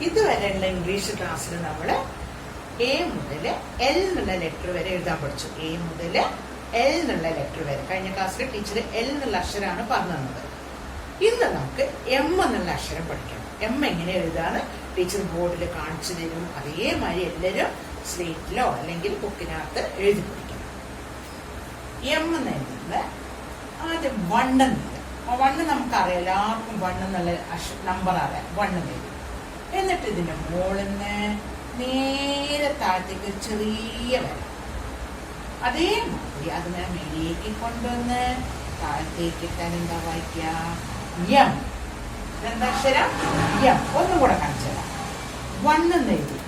ഇതുവരെയുള്ള ഇംഗ്ലീഷ് ക്ലാസ്സിൽ നമ്മൾ എ മുതൽ എൽ എന്നുള്ള ലെറ്റർ വരെ എഴുതാൻ പഠിച്ചു. എ മുതൽ എൽ എന്നുള്ള ലെറ്റർ വരെ. കഴിഞ്ഞ ക്ലാസ്സിൽ ടീച്ചർ എൽ എന്നുള്ള അക്ഷരമാണ് പറഞ്ഞു തന്നത്. ഇന്ന് നമുക്ക് എം എന്നുള്ള അക്ഷരം പഠിക്കണം. എം എങ്ങനെ എഴുതാന്ന് ടീച്ചർ ബോർഡിൽ കാണിച്ചു തരും. അതേമാതിരി എല്ലാവരും സ്ലേറ്റിലോ അല്ലെങ്കിൽ ബുക്കിനകത്ത് എഴുതി പഠിക്കണം. എം എന്ന് എഴുതുന്നത് ആദ്യം വണ്ണെന്നില്ല. വണ്ണ് നമുക്കറിയാം, എല്ലാവർക്കും വണ്ണെന്നുള്ള നമ്പർ അറിയാം. വണ്ണെന്ന് എഴുതി. എന്നിട്ട് ഇതിന്റെ മുകളിന്ന് നേരെ താഴത്തേക്ക് ചെറിയ വര. അതേമാതിരി അതിനെ മേലേക്ക് കൊണ്ടുവന്ന് താഴത്തേക്ക് ഇട്ടാൽ എന്താ വായിക്കുക? എം. എന്താ അക്ഷരം? എം. ഒന്നും കൂടെ കാണിച്ചതാ. വണ്ണെന്ന് എഴുതി.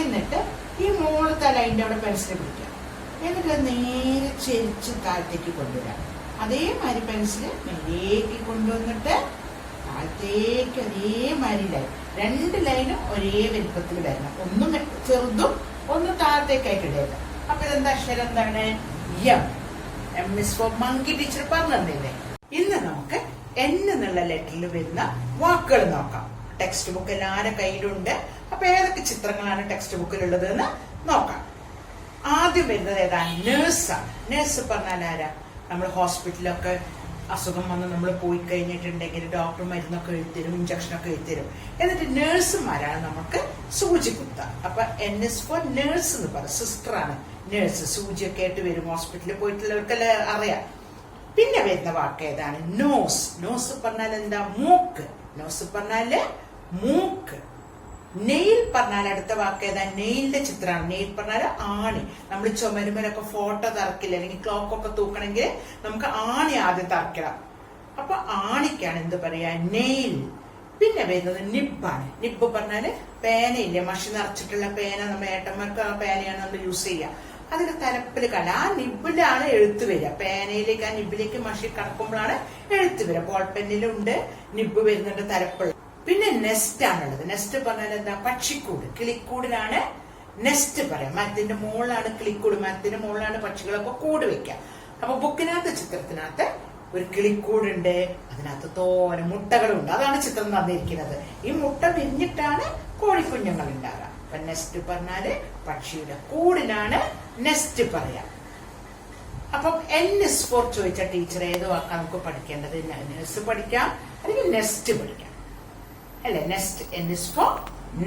എന്നിട്ട് ഈ മുകളിലത്തെ ലൈൻ്റെ അവിടെ പെൻസിൽ പിടിക്കുക. എന്നിട്ട് നേരെ ചെരിച്ച് താഴത്തേക്ക് കൊണ്ടുവരാം. അതേമാതിരി പെൻസിൽ മേലേക്ക് കൊണ്ടുവന്നിട്ട് താഴത്തേക്ക് അതേമാതിരി ലൈൻ. രണ്ട് ലൈനും ഒരേ വലുപ്പത്തിൽ വരണം. ഒന്നും ചെറുതും ഒന്ന് താഴത്തേക്കായിട്ട് ഇടയില്ല. അപ്പൊ ഇതെന്താ അക്ഷരം? എന്താണ്? M. M is for monkey. Teacher പറഞ്ഞു തന്നില്ലേ? ഇന്ന് നമുക്ക് എൻ എന്നുള്ള ലെറ്ററിൽ വരുന്ന വാക്കുകൾ നോക്കാം. ടെക്സ്റ്റ് ബുക്ക് എല്ലാവരുടെ കയ്യിലുണ്ട്. അപ്പൊ ഏതൊക്കെ ചിത്രങ്ങളാണ് ടെക്സ്റ്റ് ബുക്കിലുള്ളത് എന്ന് നോക്കാം. ആദ്യം വരുന്നത് ഏതാ? നേഴ്സാണ്. നേഴ്സ് പറഞ്ഞാൽ ആരാ? നമ്മൾ ഹോസ്പിറ്റലിലൊക്കെ അസുഖം വന്ന് നമ്മൾ പോയി കഴിഞ്ഞിട്ടുണ്ടെങ്കിൽ ഡോക്ടർ മരുന്നൊക്കെ എഴുത്തരും, ഇഞ്ചക്ഷനൊക്കെ എഴുത്തരും. എന്നിട്ട് നേഴ്സുമാരാണ് നമുക്ക് സൂചി കുത്തുക. അപ്പൊ എൻ എസ് ഫോർ നേഴ്സ് എന്ന് പറയും. സിസ്റ്ററാണ് നേഴ്സ്. സൂചിയൊക്കെ ആയിട്ട് വരും. ഹോസ്പിറ്റലിൽ പോയിട്ടുള്ളവർക്കെല്ലാം അറിയാം. പിന്നെ വരുന്ന വാക്ക് ഏതാണ്? നോസ്. നോസ് പറഞ്ഞാൽ എന്താ? മൂക്ക്. നോസ് പറഞ്ഞാല് മൂക്ക്. നെയിൽ പറഞ്ഞാൽ അടുത്ത വാക്ക് ഏതാ? നെയിലിന്റെ ചിത്രമാണ്. നെയിൽ പറഞ്ഞാല് ആണി. നമ്മൾ ചുമരുമലൊക്കെ ഫോട്ടോ തറക്കില്ല, അല്ലെങ്കിൽ ക്ലോക്കൊക്കെ തൂക്കണമെങ്കിൽ നമുക്ക് ആണി ആദ്യം തറക്കണം. അപ്പൊ ആണിക്കാണ് എന്ത് പറയാ? നെയിൽ. പിന്നെ വരുന്നത് നിബാണ്. നിബ് പറഞ്ഞാല് പേനയില്ലേ, മഷി നിറച്ചിട്ടുള്ള പേന. നമ്മൾ ഏട്ടന്മാർക്ക് ആ പേനയാണ് നമ്മൾ യൂസ് ചെയ്യുക. അതിന്റെ തലപ്പില് കണ്ട ആ നിബിലാണ് എഴുത്ത് വരിക. പേനയിലേക്ക് ആ നിബിലേക്ക് മഷി കടക്കുമ്പോഴാണ് എഴുത്ത് വരിക. ബോൾ പെന്നിലുണ്ട് നിബ് വരുന്നുണ്ട് തലപ്പിൽ. പിന്നെ നെസ്റ്റ് ആണുള്ളത്. നെസ്റ്റ് പറഞ്ഞാൽ എന്താ? പക്ഷിക്കൂട്. കിളിക്കൂടിനാണ് നെസ്റ്റ് പറയാം. മരത്തിന്റെ മുകളിലാണ് കിളിക്കൂട്. മരത്തിന്റെ മുകളിലാണ് പക്ഷികളൊക്കെ കൂട് വെക്കുക. അപ്പൊ ബുക്കിനകത്ത് ചിത്രത്തിനകത്ത് ഒരു കിളിക്കൂടുണ്ട്. അതിനകത്ത് തോനെ മുട്ടകളുണ്ട്. അതാണ് ചിത്രം തന്നിരിക്കുന്നത്. ഈ മുട്ട വിരിഞ്ഞിട്ടാണ് കോഴിക്കുഞ്ഞുങ്ങൾ ഉണ്ടാകുക. അപ്പൊ നെസ്റ്റ് പറഞ്ഞാല് പക്ഷിയുടെ കൂടിനാണ് നെസ്റ്റ് പറയാം. അപ്പം എൻ എസ് ഫോർ ചോദിച്ച ടീച്ചർ ഏത് വാക്കാണ് നമുക്ക് പഠിക്കേണ്ടത്? നെസ് പഠിക്കാം, അല്ലെങ്കിൽ നെസ്റ്റ് പഠിക്കാം അല്ലെ? Nest. N is for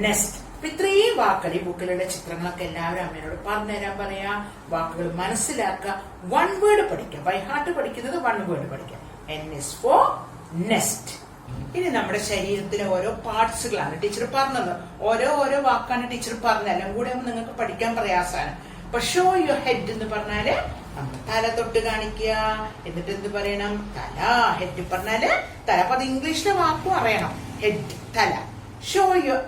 nest. ഇത്രയും വാക്കുകൾ ഈ ബുക്കിലുള്ള ചിത്രങ്ങളൊക്കെ എല്ലാവരും അമ്മയോട് പറഞ്ഞുതരാൻ പറയാ. വാക്കുകൾ മനസ്സിലാക്കുക. വൺ വേർഡ് പഠിക്കാം. ബൈ ഹാർട്ട് പഠിക്കുന്നത് വൺ വേർഡ് പഠിക്കാം. N is for nest. ഇനി നമ്മുടെ ശരീരത്തിലെ ഓരോ പാർട്സുകളാണ് ടീച്ചർ പറഞ്ഞത്. ഓരോ വാക്കാണ് ടീച്ചർ പറഞ്ഞത്. എല്ലാം കൂടെ നിങ്ങൾക്ക് പഠിക്കാൻ പ്രയാസമാണ്. അപ്പൊ ഷോ യുവർ ഹെഡ് എന്ന് പറഞ്ഞാല് നമ്മൾ തല തൊട്ട് കാണിക്കുക. എന്നിട്ട് എന്ത് പറയണം? തല. ഹെഡ് പറഞ്ഞാല് തല. അപ്പൊ അത് ഇംഗ്ലീഷിലെ വാക്കും അറിയണം. ഹെഡ്, തല. Show your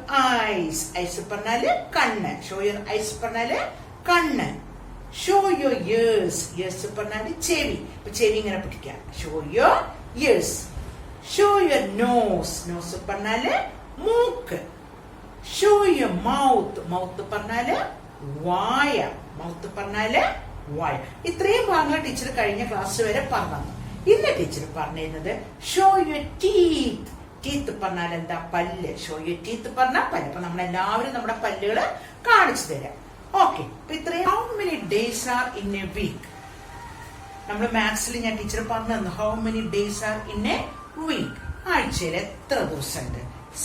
eyes. ഐസ് പറഞ്ഞാല് കണ്ണ്. ഷോ യുവർ ഐസ് പറഞ്ഞാല് കണ്ണ്. Show your years. ഇയേഴ്സ് പറഞ്ഞാല് ചെവി. അപ്പൊ ചെവി ഇങ്ങനെ പിടിക്കുക. Show your ears. Show your nose. Nose പറഞ്ഞാല് മൂക്ക്. Show your mouth. മൗത്ത് പറഞ്ഞാല് വായ. മൗത്ത് പറഞ്ഞാല് വായ. ഇത്രയും ഭാഗങ്ങൾ ടീച്ചർ കഴിഞ്ഞ ക്ലാസ് വരെ പറഞ്ഞു. ഇന്ന് ടീച്ചർ പറഞ്ഞിരുന്നത് ഷോ യുവർ ടീത്ത്. ടീത്ത് പറഞ്ഞാൽ എന്താ? പല്ല്. ഷോ യുവർ ടീത്ത് പറഞ്ഞാൽ പല്ല്. അപ്പൊ നമ്മളെല്ലാവരും നമ്മുടെ പല്ലുകള് കാണിച്ചു തരാം. ഓക്കെ. അപ്പൊ ഇത്രയും. How many days are in a week? നമ്മൾ മാത്സിൽ ഞാൻ ടീച്ചർ പറഞ്ഞു തന്നു. How many days are in a week? ആഴ്ചയിൽ എത്ര ദിവസമുണ്ട്?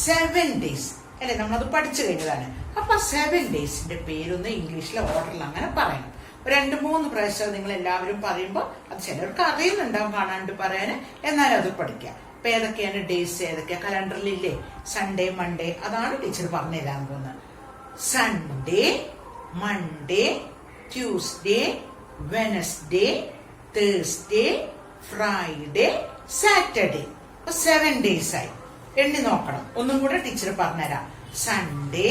7 days അല്ലെ? നമ്മളത് പഠിച്ചു കഴിഞ്ഞതാണ്. അപ്പൊ 7 daysന്റെ പേരൊന്ന് ഇംഗ്ലീഷിലെ ഓർഡറിൽ അങ്ങനെ പറയണം. 2-3 പ്രാവശ്യം നിങ്ങൾ എല്ലാവരും പറയുമ്പോൾ അത് ചിലർക്ക് അറിയുന്നുണ്ടാവും കാണാണ്ട് പറയാന്. എന്നാലും അത് പഠിക്കാം. അപ്പൊ ഏതൊക്കെയാണ് ഡേയ്സ്? ഏതൊക്കെയാ കലണ്ടറിലില്ലേ? Sunday, Monday. അതാണ് ടീച്ചർ പറഞ്ഞു തരാൻ പോകുന്നത്. Sunday, Monday, Tuesday, Wednesday, Thursday, Friday, Saturday. 7 days ആയി. എണ്ണി നോക്കണം. ഒന്നും കൂടെ ടീച്ചർ പറഞ്ഞുതരാം. Sunday,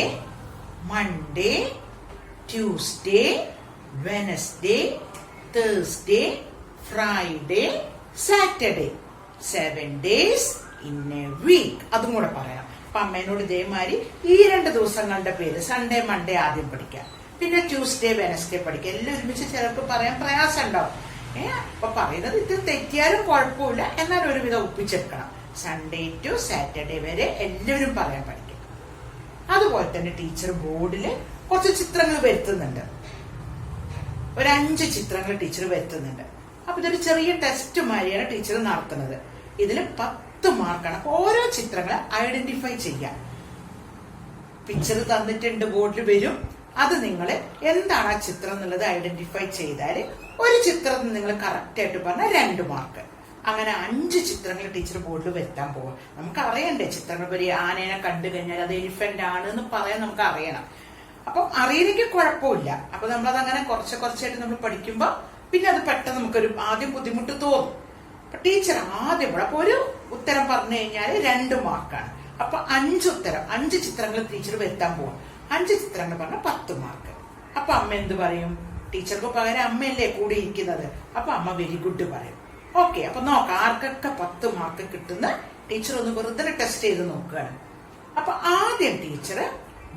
Monday, Tuesday, Wednesday, Thursday, Friday, Saturday. 7 days in a week. അതും കൂടെ പറയാം. അപ്പൊ അമ്മേനോട് ഇതേമാതിരി ഈ 2 ദിവസങ്ങളുടെ പേര് സൺഡേ, മൺഡേ ആദ്യം പഠിക്കാം. പിന്നെ ട്യൂസ്ഡേ, വെനസ്ഡേ പഠിക്കാം. എല്ലാം ഒരുമിച്ച് ചിലർക്ക് പറയാൻ പ്രയാസം ഉണ്ടാവും. അപ്പൊ പറയുന്നത് ഇത് തെറ്റിയാലും കുഴപ്പമില്ല. എന്നാൽ ഒരുവിധം ഒപ്പിച്ചെടുക്കണം. സൺഡേ ടു സാറ്റർഡേ വരെ എല്ലാവരും പറയാൻ പഠിക്കും. അതുപോലെ തന്നെ ടീച്ചർ ബോർഡിൽ കുറച്ച് ചിത്രങ്ങൾ വരുത്തുന്നുണ്ട്. ഒരു 5 ചിത്രങ്ങൾ ടീച്ചർ വരുത്തുന്നുണ്ട്. അപ്പൊ ഇതൊരു ചെറിയ ടെസ്റ്റ് മാതിരിയാണ് ടീച്ചർ നടത്തുന്നത്. ഇതിൽ 10 മാർക്കാണ്. അപ്പൊ ഓരോ ചിത്രങ്ങളെ ഐഡന്റിഫൈ ചെയ്യാം. പിക്ചർ തന്നിട്ടുണ്ട്, ബോർഡിൽ വരും. അത് നിങ്ങൾ എന്താണ് ആ ചിത്രം എന്നുള്ളത് ഐഡന്റിഫൈ ചെയ്താൽ ഒരു ചിത്രം നിങ്ങൾ കറക്റ്റ് ആയിട്ട് പറഞ്ഞാൽ 2 മാർക്ക്. അങ്ങനെ 5 ചിത്രങ്ങൾ ടീച്ചർ ബോർഡിൽ വരുത്താൻ പോവാം. നമുക്ക് അറിയണ്ടേ ചിത്രങ്ങൾ? ഒരു ആനേനെ കണ്ടു കഴിഞ്ഞാൽ അത് എലിഫന്റ് ആണ് എന്ന് പറയാൻ നമുക്ക് അറിയണം. അപ്പൊ അറിയില്ലെങ്കിൽ കുഴപ്പമില്ല. അപ്പൊ നമ്മളത് അങ്ങനെ കുറച്ചായിട്ട് നമ്മൾ പഠിക്കുമ്പോ പിന്നെ അത് പെട്ടെന്ന് നമുക്കൊരു ആദ്യം ബുദ്ധിമുട്ട് തോന്നും. അപ്പൊ ടീച്ചർ ആദ്യം അപ്പൊ ഒരു ഉത്തരം പറഞ്ഞു കഴിഞ്ഞാൽ 2 മാർക്കാണ്. അപ്പൊ 5 ചിത്രങ്ങൾ ടീച്ചർ വരുത്താൻ പോവാം. 5 ചിത്രങ്ങൾ പറഞ്ഞാൽ 10 മാർക്ക്. അപ്പൊ അമ്മ എന്ത് പറയും? ടീച്ചർക്ക് പകരം അമ്മയല്ലേ കൂടി ഇരിക്കുന്നത്. അപ്പൊ അമ്മ വെരി ഗുഡ് പറയും. ഓക്കെ, അപ്പൊ നോക്കാം ആർക്കൊക്കെ 10 മാർക്ക് കിട്ടുന്ന ടീച്ചർ ഒന്ന് വെറുതെ ടെസ്റ്റ് ചെയ്ത് നോക്കുകയാണ്. അപ്പൊ ആദ്യം ടീച്ചർ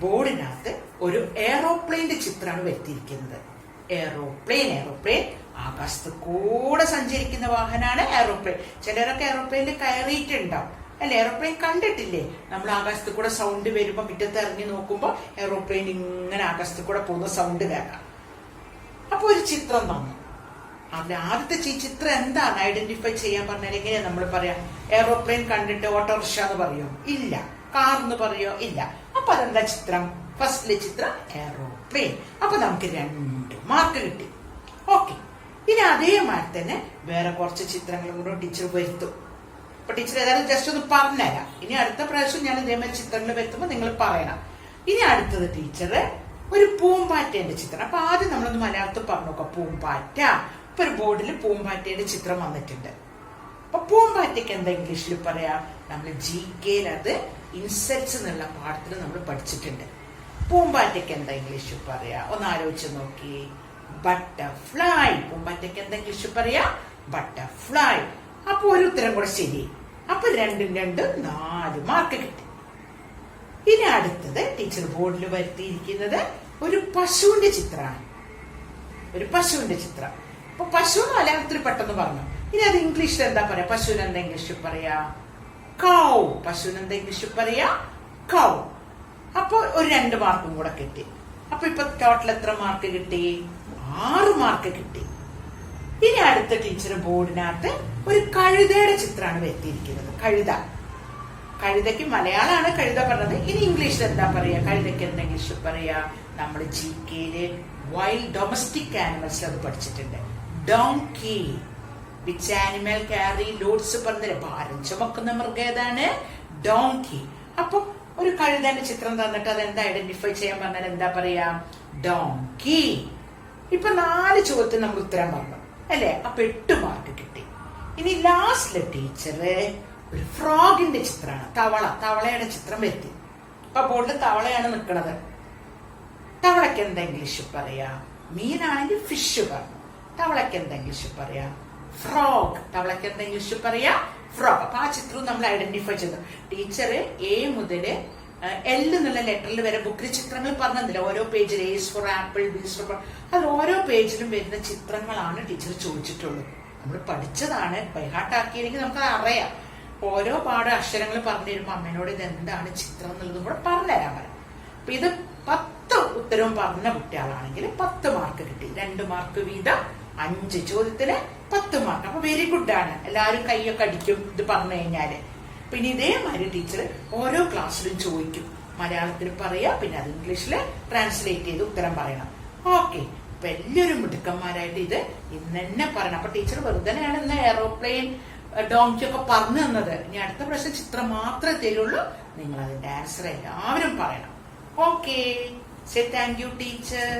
ബോർഡിനകത്ത് ഒരു എയറോപ്ലെയിന്റെ ചിത്രമാണ് വരുത്തിയിരിക്കുന്നത്. എയറോപ്ലെയിൻ ആകാശത്ത് കൂടെ സഞ്ചരിക്കുന്ന വാഹനമാണ് എയറോപ്ലെയിൻ. ചിലരൊക്കെ എയറോപ്ലെയിനിൽ കയറിയിട്ടുണ്ടാവും അല്ലെ? എയറോപ്ലെയിൻ കണ്ടിട്ടില്ലേ? നമ്മൾ ആകാശത്ത് കൂടെ സൗണ്ട് വരുമ്പോ മുറ്റത്ത് ഇറങ്ങി നോക്കുമ്പോ എയറോപ്ലെയിൻ ഇങ്ങനെ ആകാശത്ത് കൂടെ പോകുന്ന സൗണ്ട് കേൾക്കാം. അപ്പൊ ഒരു ചിത്രം തന്നു. അതിൽ ആദ്യത്തെ ചിത്രം എന്താണ് ഐഡന്റിഫൈ ചെയ്യാൻ പറഞ്ഞാൽ എങ്ങനെയാ നമ്മൾ പറയാം? എയറോപ്ലെയിൻ കണ്ടിട്ട് ഓട്ടോറിക്ഷ എന്ന് പറയോ? ഇല്ല. കാർ എന്ന് പറയോ? ഇല്ല. അപ്പൊ അതെന്താ ചിത്രം? ഫസ്റ്റിലെ ചിത്രം എയറോപ്ലെയിൻ. അപ്പൊ നമുക്ക് 2 മാർക്ക് കിട്ടി. ഓക്കെ, ഇനി അതേമാതിരി തന്നെ വേറെ കുറച്ച് ചിത്രങ്ങളും കൂടെ ടീച്ചർ വരുത്തും. അപ്പൊ ടീച്ചർ ഏതായാലും ജസ്റ്റ് ഒന്ന് പറഞ്ഞുതരാം. ഇനി അടുത്ത പ്രാവശ്യം ഞാൻ ഇതേമാതിരി ചിത്രങ്ങൾ വരുത്തുമ്പോൾ നിങ്ങൾ പറയണം. ഇനി അടുത്തത് ടീച്ചർ ഒരു പൂമ്പാറ്റയുടെ ചിത്രം. അപ്പൊ ആദ്യം നമ്മളൊന്ന് മലയാളത്തിൽ പറഞ്ഞു നോക്കാം. പൂമ്പാറ്റ. ഇപ്പൊ ഒരു ബോർഡിൽ പൂമ്പാറ്റയുടെ ചിത്രം വന്നിട്ടുണ്ട്. അപ്പൊ പൂമ്പാറ്റയ്ക്ക് എന്താ ഇംഗ്ലീഷിൽ പറയാ? നമ്മൾ GK അത് ഇൻസെക്ട്സ് എന്നുള്ള പാഠത്തിൽ നമ്മൾ പഠിച്ചിട്ടുണ്ട്. പൂമ്പാറ്റയ്ക്ക് എന്താ ഇംഗ്ലീഷിൽ പറയാ? ഒന്ന് ആലോചിച്ച് നോക്കി. ബട്ടർഫ്ലൈ. പൂമ്പാറ്റയ്ക്ക് എന്താ ഇംഗ്ലീഷിൽ പറയാ? ബട്ടർഫ്ലൈ. അപ്പൊ ഒരു ഉത്തരം കൂടെ ശരി. അപ്പൊ 2 4 മാർക്ക് കിട്ടി. ഇനി അടുത്തത് ടീച്ചർ ബോർഡിൽ വരുത്തിയിരിക്കുന്നത് ഒരു പശുവിന്റെ ചിത്രമാണ്. ഒരു പശുവിന്റെ ചിത്രം. അപ്പൊ പശു മലയാളത്തിൽ പെട്ടെന്ന് പറഞ്ഞു. ഇനി അത് ഇംഗ്ലീഷിൽ എന്താ പറയാ? പശുവിന് എന്താ ഇംഗ്ലീഷിൽ പറയാ? കൗ. പശുവിന് എന്താ ഇംഗ്ലീഷിൽ പറയാ? കൗ. അപ്പൊ ഒരു 2 മാർക്കും കൂടെ കിട്ടി. അപ്പൊ ഇപ്പൊ ടോട്ടൽ എത്ര മാർക്ക് കിട്ടി? 6 മാർക്ക് കിട്ടി. ഇനി അടുത്ത ടീച്ചർ ബോർഡിനകത്ത് ഒരു കഴുതയുടെ ചിത്രമാണ് വരുത്തിയിരിക്കുന്നത്. കഴുതയ്ക്ക് മലയാളമാണ് കഴുത പറഞ്ഞത്. ഇനി ഇംഗ്ലീഷിൽ എന്താ പറയാ? കഴുതയ്ക്ക് എന്താ ഇംഗ്ലീഷിൽ പറയാ? നമ്മൾ GKയില് വൈൽഡ് ഡൊമസ്റ്റിക് ആനിമൽസ് അത് പഠിച്ചിട്ടുണ്ട്. Donkey. Which animal carry loads പറഞ്ഞ ഭാരം ചുമക്കുന്ന മൃഗം ഏതാണ്? ഡോങ്കി. അപ്പൊ ഒരു കഴുതന്റെ ചിത്രം തന്നിട്ട് അത് എന്താ ഐഡന്റിഫൈ ചെയ്യാൻ പറഞ്ഞാൽ എന്താ പറയാ? ഡോങ്കി. ഇപ്പൊ 4 ചോദ്യത്തിന് നമ്മൾ ഉത്തരം പറഞ്ഞു അല്ലെ? അപ്പൊ 8 മാർക്ക് കിട്ടി. ഇനി ലാസ്റ്റിലെ ടീച്ചർ ഒരു ഫ്രോഗിന്റെ ചിത്രമാണ്. തവളയുടെ ചിത്രം വരുത്തി. അപ്പൊ ബോർഡിൽ തവളയാണ് നിൽക്കുന്നത്. തവളയ്ക്ക് എന്താ ഇംഗ്ലീഷിൽ പറയാ? മീനാണെങ്കിൽ ഫിഷ് പറഞ്ഞു. തവളയ്ക്ക് എന്താ ഇംഗ്ലീഷിൽ പറയാ? ഫ്രോഗ്. തവളയ്ക്ക് എന്താ ഇംഗ്ലീഷിൽ പറയാ? ഫ്രോഗ്. അപ്പൊ ആ ചിത്രവും നമ്മൾ ഐഡന്റിഫൈ ചെയ്തു. ടീച്ചർ A മുതല് L എന്നുള്ള ലെറ്ററിൽ വരെ ബുക്കിൽ ചിത്രങ്ങൾ പറഞ്ഞില്ല. ഓരോ പേജിൽ A for apple, B for അത് ഓരോ പേജിലും വരുന്ന ചിത്രങ്ങളാണ് ടീച്ചർ ചോദിച്ചിട്ടുള്ളൂ. നമ്മൾ പഠിച്ചതാണ്, ബൈഹാർട്ടാക്കിയെങ്കിൽ നമുക്കത് അറിയാം. ഓരോ പാഠ അക്ഷരങ്ങൾ പറഞ്ഞു തരുമ്പോ അമ്മേനോട് ഇത് എന്താണ് ചിത്രം എന്നുള്ളതും കൂടെ പറഞ്ഞുതരാൻ പറയും. അപ്പൊ ഇത് 10 ഉത്തരവും പറഞ്ഞ കുട്ടികളാണെങ്കിൽ 10 മാർക്ക് കിട്ടി. 2 മാർക്ക് വീതം 5 ചോദ്യത്തിന് 10 മാർക്ക്. അപ്പൊ വെരി ഗുഡ് ആണ്. എല്ലാവരും കൈയൊക്കെ അടിക്കും ഇത് പറഞ്ഞു കഴിഞ്ഞാല്. പിന്നെ ഇതേമാതിരി ടീച്ചർ ഓരോ ക്ലാസ്സിലും ചോദിക്കും. മലയാളത്തിൽ പറയാ, പിന്നെ അത് ഇംഗ്ലീഷിൽ ട്രാൻസ്ലേറ്റ് ചെയ്ത് ഉത്തരം പറയണം. ഓക്കെ, അപ്പൊ എല്ലാവരും മിടുക്കന്മാരായിട്ട് ഇത് ഇന്ന് തന്നെ പറയണം. അപ്പൊ ടീച്ചർ വെറുതെയാണ് ഇന്ന് എയറോപ്ലെയിൻ, ഡോങ്കി ഒക്കെ പറഞ്ഞു തന്നത്. ഇനി അടുത്ത പ്രാവശ്യം ചിത്രം മാത്രമേ തരുള്ളൂ. നിങ്ങൾ അതിന്റെ ആൻസർ എല്ലാവരും പറയണം. Okay, say thank you teacher.